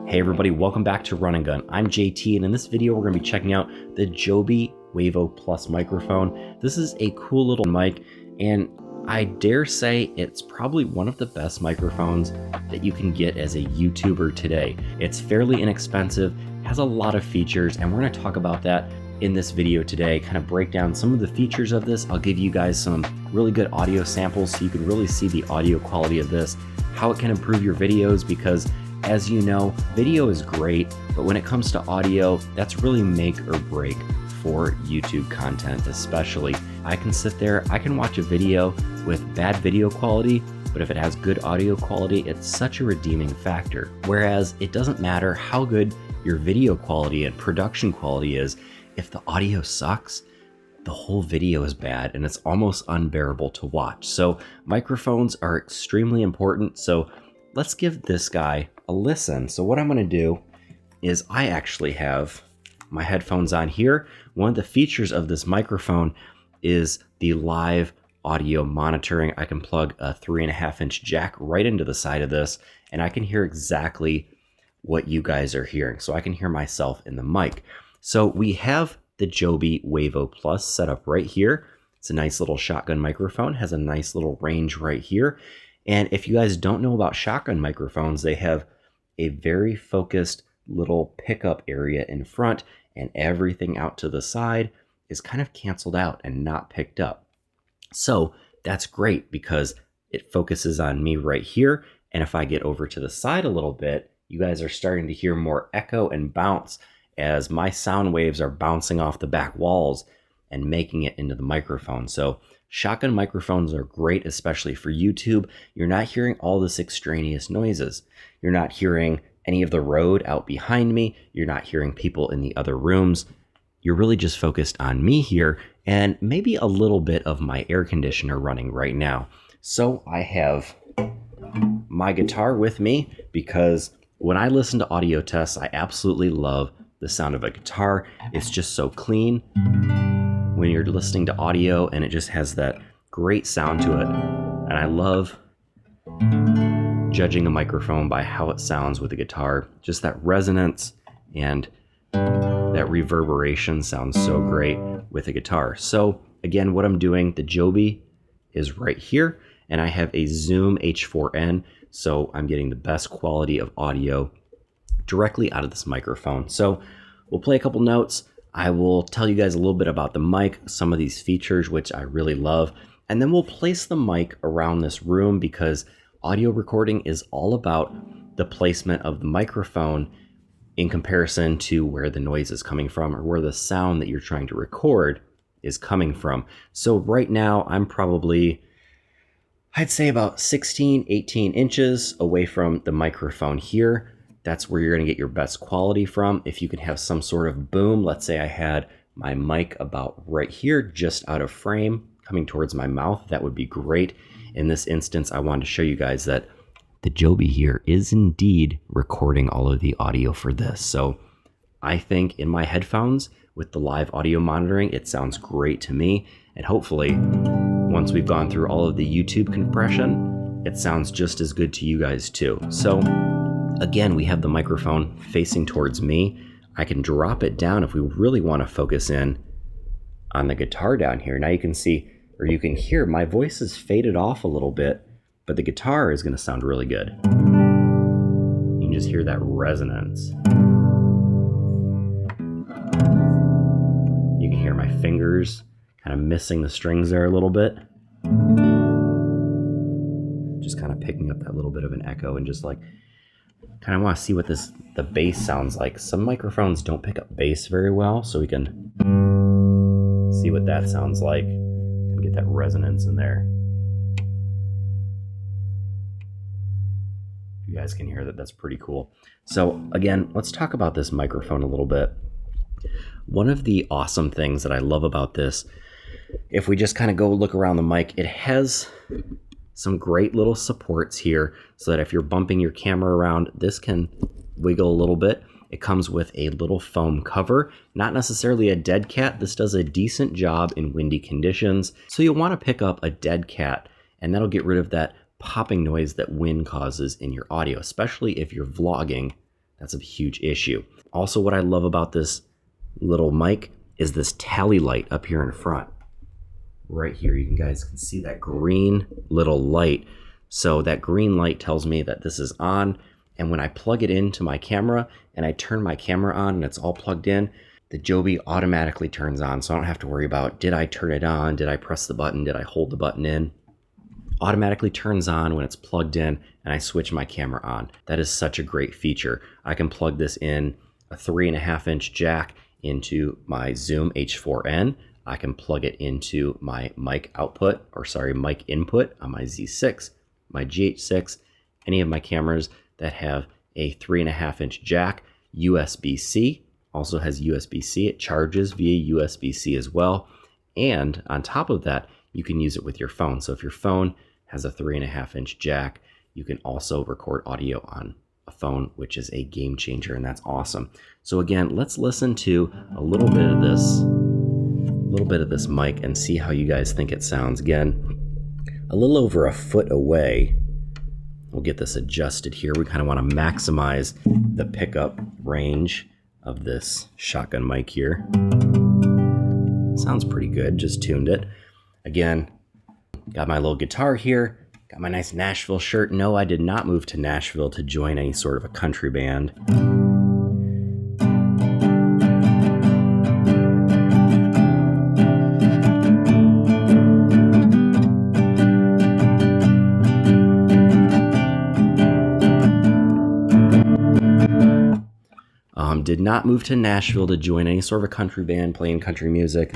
Hey everybody, welcome back to RunNGun. I'm JT, and in this video we're going to be checking out the JOBY Wavo Plus microphone. This is a cool little mic, and I dare say it's probably one of the best microphones that you can get as a YouTuber today. It's fairly inexpensive, has a lot of features, and we're going to talk about that in this video today, kind of break down some of the features of this. I'll give you guys some really good audio samples so you can really see the audio quality of this, how it can improve your videos, because as you know, video is great, but when it comes to audio, that's really make or break for YouTube content especially. I can sit there, I can watch a video with bad video quality, but if it has good audio quality, it's such a redeeming factor. Whereas it doesn't matter how good your video quality and production quality is, if the audio sucks, the whole video is bad and it's almost unbearable to watch. So microphones are extremely important. So let's give this guy a listen. So what I'm going to do is I actually have my headphones on here. One of the features of this microphone is the live audio monitoring. I can plug a 3.5-inch jack right into the side of this, and I can hear exactly what you guys are hearing. So I can hear myself in the mic. So we have the JOBY Wavo Plus set up right here. It's a nice little shotgun microphone, has a nice little range right here. And if you guys don't know about shotgun microphones, they have a very focused little pickup area in front, and everything out to the side is kind of canceled out and not picked up. So that's great because it focuses on me right here. And if I get over to the side a little bit, you guys are starting to hear more echo and bounce as my sound waves are bouncing off the back walls and making it into the microphone. So shotgun microphones are great, especially for YouTube. You're not hearing all this extraneous noises. You're not hearing any of the road out behind me. You're not hearing people in the other rooms. You're really just focused on me here and maybe a little bit of my air conditioner running right now. So I have my guitar with me because when I listen to audio tests, I absolutely love the sound of a guitar. It's just so clean when you're listening to audio, and it just has that great sound to it. And I love judging a microphone by how it sounds with a guitar. Just that resonance and that reverberation sounds so great with a guitar. So again, what I'm doing, the JOBY is right here, and I have a Zoom H4n, so I'm getting the best quality of audio directly out of this microphone. So we'll play a couple notes. I will tell you guys a little bit about the mic, some of these features, which I really love. And then we'll place the mic around this room because audio recording is all about the placement of the microphone in comparison to where the noise is coming from or where the sound that you're trying to record is coming from. So right now I'm probably, I'd say about 16, 18 inches away from the microphone here. That's where you're going to get your best quality from. If you can have some sort of boom, let's say I had my mic about right here, just out of frame, coming towards my mouth, that would be great. In this instance, I wanted to show you guys that the JOBY here is indeed recording all of the audio for this. So I think in my headphones with the live audio monitoring, it sounds great to me. And hopefully, once we've gone through all of the YouTube compression, it sounds just as good to you guys too. So again, we have the microphone facing towards me. I can drop it down if we really want to focus in on the guitar down here. Now you can see, or you can hear, my voice is faded off a little bit, but the guitar is going to sound really good. You can just hear that resonance. You can hear my fingers kind of missing the strings there a little bit. Just kind of picking up that little bit of an echo and just like, kind of want to see what the bass sounds like. Some microphones don't pick up bass very well, so we can see what that sounds like and get that resonance in there. You guys can hear that. That's pretty cool. So again, let's talk about this microphone a little bit. One of the awesome things that I love about this, if we just kind of go look around the mic, it has some great little supports here so that if you're bumping your camera around, this can wiggle a little bit. It comes with a little foam cover, not necessarily a dead cat. This does a decent job in windy conditions. So you'll want to pick up a dead cat, and that'll get rid of that popping noise that wind causes in your audio, especially if you're vlogging that's a huge issue. Also, what I love about this little mic is this tally light up here in front. Right here, you guys can see that green little light. So that green light tells me that this is on, and when I plug it into my camera and I turn my camera on and it's all plugged in, the Joby automatically turns on, so I don't have to worry about, did I turn it on, did I press the button, did I hold the button in? Automatically turns on when it's plugged in and I switch my camera on. That is such a great feature. I can plug this in a 3.5-inch jack into my Zoom H4n. I can plug it into my mic output, or sorry, mic input on my Z6, my GH6, any of my cameras that have a 3.5-inch jack. USB-C also has USB-C. It charges via USB-C as well. And on top of that, you can use it with your phone. So if your phone has a 3.5-inch jack, you can also record audio on a phone, which is a game changer, and that's awesome. So again, let's listen to a little bit of this mic and see how you guys think it sounds. Again, a little over a foot away. We'll get this adjusted here. We kind of want to maximize the pickup range of this shotgun mic here. Sounds pretty good, just tuned it. Again, got my little guitar here, got my nice Nashville shirt. No, I did not move to Nashville to join any sort of a country band. Did not move to Nashville to join any sort of a country band playing country music,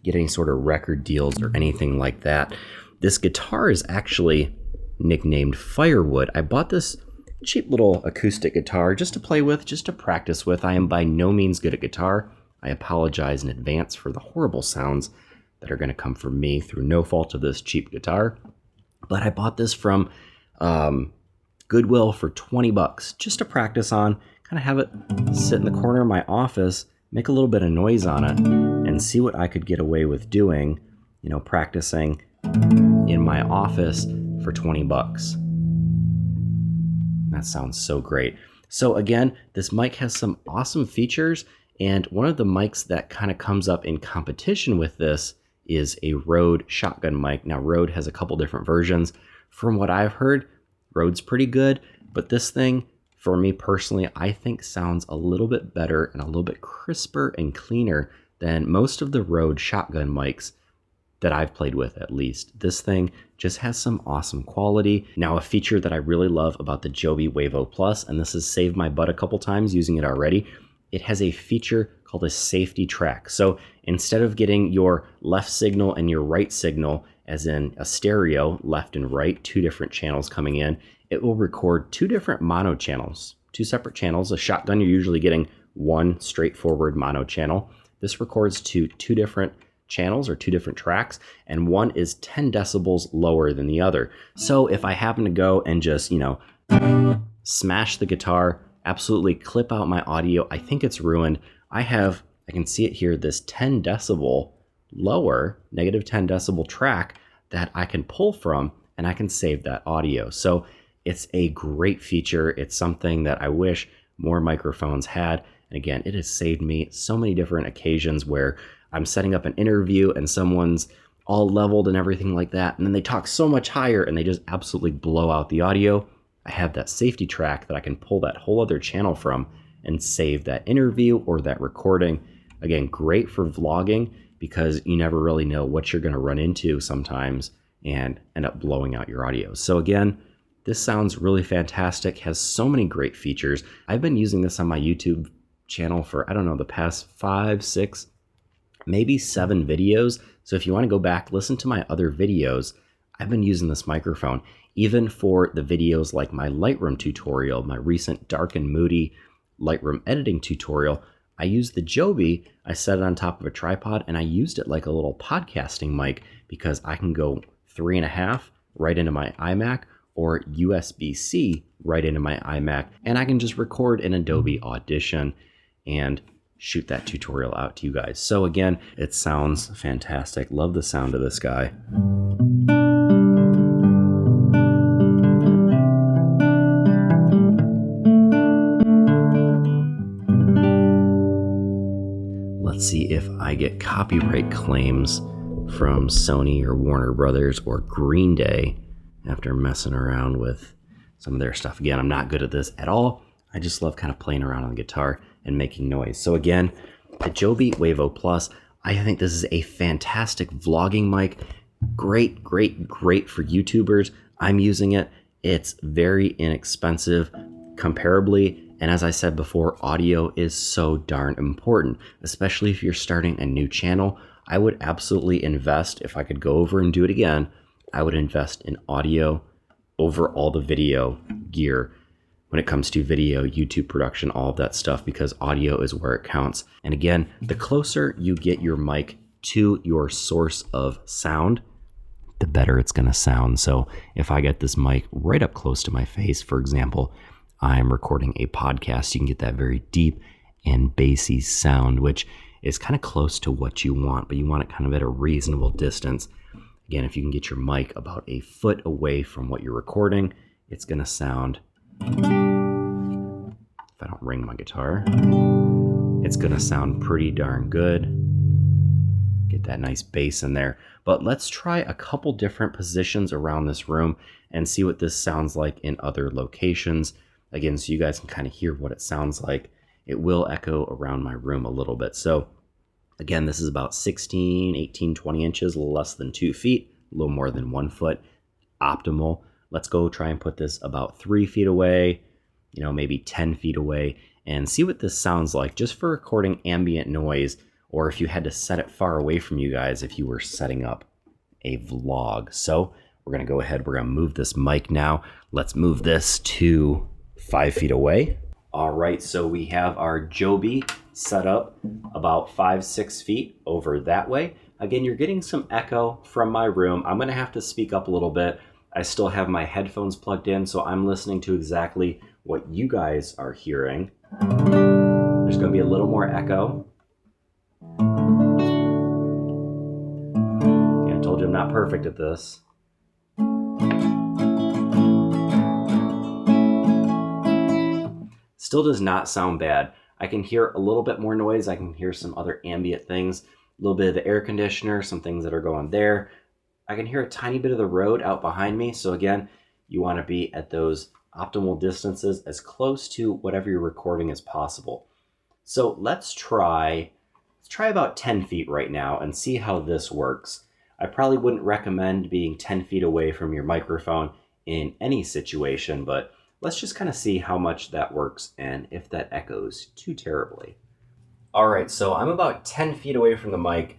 get any sort of record deals or anything like that. This guitar is actually nicknamed Firewood. I bought this cheap little acoustic guitar just to play with, just to practice with. I am by no means good at guitar. I apologize in advance for the horrible sounds that are going to come from me through no fault of this cheap guitar. But I bought this from Goodwill for 20 bucks just to practice on. Kind of have it sit in the corner of my office, make a little bit of noise on it, and see what I could get away with doing, you know, practicing in my office for 20 bucks. That sounds so great. So again, this mic has some awesome features, and one of the mics that kind of comes up in competition with this is a Rode shotgun mic. Now, Rode has a couple different versions. From what I've heard, Rode's pretty good, but this thing, for me personally, I think sounds a little bit better and a little bit crisper and cleaner than most of the Rode shotgun mics that I've played with, at least. This thing just has some awesome quality. Now, a feature that I really love about the JOBY Wavo Plus, and this has saved my butt a couple times using it already, it has a feature called a safety track. So instead of getting your left signal and your right signal, as in a stereo, left and right, two different channels coming in, it will record two different mono channels, two separate channels. A shotgun, you're usually getting one straightforward mono channel. This records to two different channels or two different tracks, and one is 10 decibels lower than the other. So if I happen to go and just, you know, smash the guitar, absolutely clip out my audio, I think it's ruined. I can see it here, this 10 decibel lower, negative 10 decibel track that I can pull from, and I can save that audio. So it's a great feature. It's something that I wish more microphones had. And again, it has saved me so many different occasions where I'm setting up an interview and someone's all leveled and everything like that, and then they talk so much higher and they just absolutely blow out the audio. I have that safety track that I can pull that whole other channel from and save that interview or that recording. Again, great for vlogging because you never really know what you're going to run into sometimes and end up blowing out your audio. So again, this sounds really fantastic, has so many great features. I've been using this on my YouTube channel for, I don't know, the past 5, 6, maybe 7 videos. So if you want to go back, listen to my other videos, I've been using this microphone. Even for the videos like my Lightroom tutorial, my recent dark and moody Lightroom editing tutorial, I used the Joby, I set it on top of a tripod, and I used it like a little podcasting mic because I can go 3.5 right into my iMac or USB-C right into my iMac, and I can just record in Adobe Audition and shoot that tutorial out to you guys. So again, it sounds fantastic. Love the sound of this guy. Let's see if I get copyright claims from Sony or Warner Brothers or Green Day after messing around with some of their stuff. Again, I'm not good at this at all. I just love kind of playing around on the guitar and making noise. So again, the JOBY Wavo Plus, I think this is a fantastic vlogging mic. Great for YouTubers. I'm using it. It's very inexpensive comparably. And as I said before, audio is so darn important, especially if you're starting a new channel. I would absolutely invest, if I could go over and do it again, I would invest in audio over all the video gear when it comes to video, YouTube production, all of that stuff, because audio is where it counts. And again, the closer you get your mic to your source of sound, the better it's gonna sound. So if I get this mic right up close to my face, for example, I'm recording a podcast, you can get that very deep and bassy sound, which is kind of close to what you want, but you want it kind of at a reasonable distance. Again, if you can get your mic about a foot away from what you're recording, it's gonna sound, if I don't ring my guitar, it's gonna sound pretty darn good. Get that nice bass in there. But let's try a couple different positions around this room and see what this sounds like in other locations. Again, so you guys can kind of hear what it sounds like. It will echo around my room a little bit. So again, this is about 16, 18, 20 inches, a little less than 2 feet, a little more than 1 foot, optimal. Let's go try and put this about 3 feet away, maybe 10 feet away, and see what this sounds like just for recording ambient noise, or if you had to set it far away from you guys if you were setting up a vlog. So we're gonna go ahead, we're gonna move this mic now. Let's move this to 5 feet away. All right, so we have our JOBY set up about 5-6 feet over that way. Again, you're getting some echo from my room. I'm gonna have to speak up a little bit. I still have my headphones plugged in, so I'm listening to exactly what you guys are hearing. There's gonna be a little more echo. Yeah, I told you I'm not perfect at this. Still does not sound bad. I can hear a little bit more noise. I can hear some other ambient things, a little bit of the air conditioner, some things that are going there. I can hear a tiny bit of the road out behind me. So again, you want to be at those optimal distances as close to whatever you're recording as possible. So let's try about 10 feet right now and see how this works. I probably wouldn't recommend being 10 feet away from your microphone in any situation, but let's just kind of see how much that works and if that echoes too terribly. All right, so I'm about 10 feet away from the mic.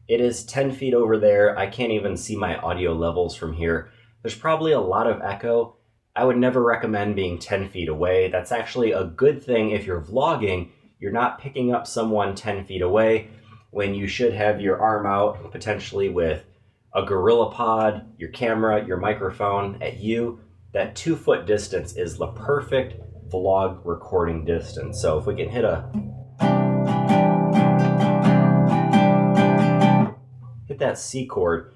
It is 10 feet over there. I can't even see my audio levels from here. There's probably a lot of echo. I would never recommend being 10 feet away. That's actually a good thing if you're vlogging. You're not picking up someone 10 feet away when you should have your arm out, potentially with a gorilla pod, your camera, your microphone at you. That 2 foot distance is the perfect vlog recording distance. So if we can hit that C chord,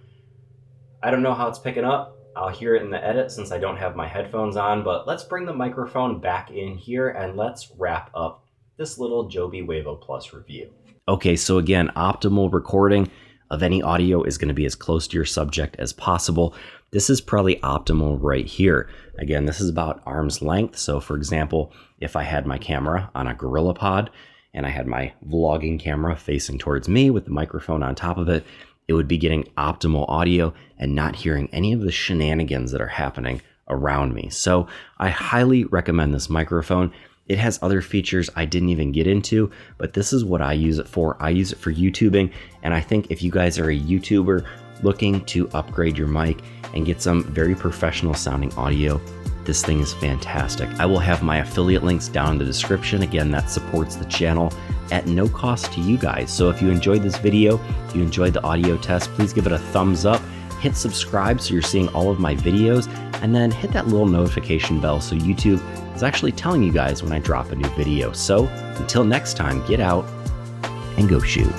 I don't know how it's picking up. I'll hear it in the edit since I don't have my headphones on, but let's bring the microphone back in here and let's wrap up this little JOBY Wavo Plus review. Okay, so again, optimal recording of any audio is going to be as close to your subject as possible. This is probably optimal right here. Again, this is about arm's length. So for example, if I had my camera on a gorilla pod and I had my vlogging camera facing towards me with the microphone on top of it, it would be getting optimal audio and not hearing any of the shenanigans that are happening around me. So I highly recommend this microphone. It has other features I didn't even get into, but this is what I use it for. I use it for YouTubing, and I think if you guys are a YouTuber looking to upgrade your mic and get some very professional sounding audio, this thing is fantastic. I will have my affiliate links down in the description. Again, that supports the channel at no cost to you guys. So if you enjoyed this video, if you enjoyed the audio test, please give it a thumbs up, hit subscribe so you're seeing all of my videos, and then hit that little notification bell so YouTube is actually telling you guys when I drop a new video. So until next time, get out and go shoot.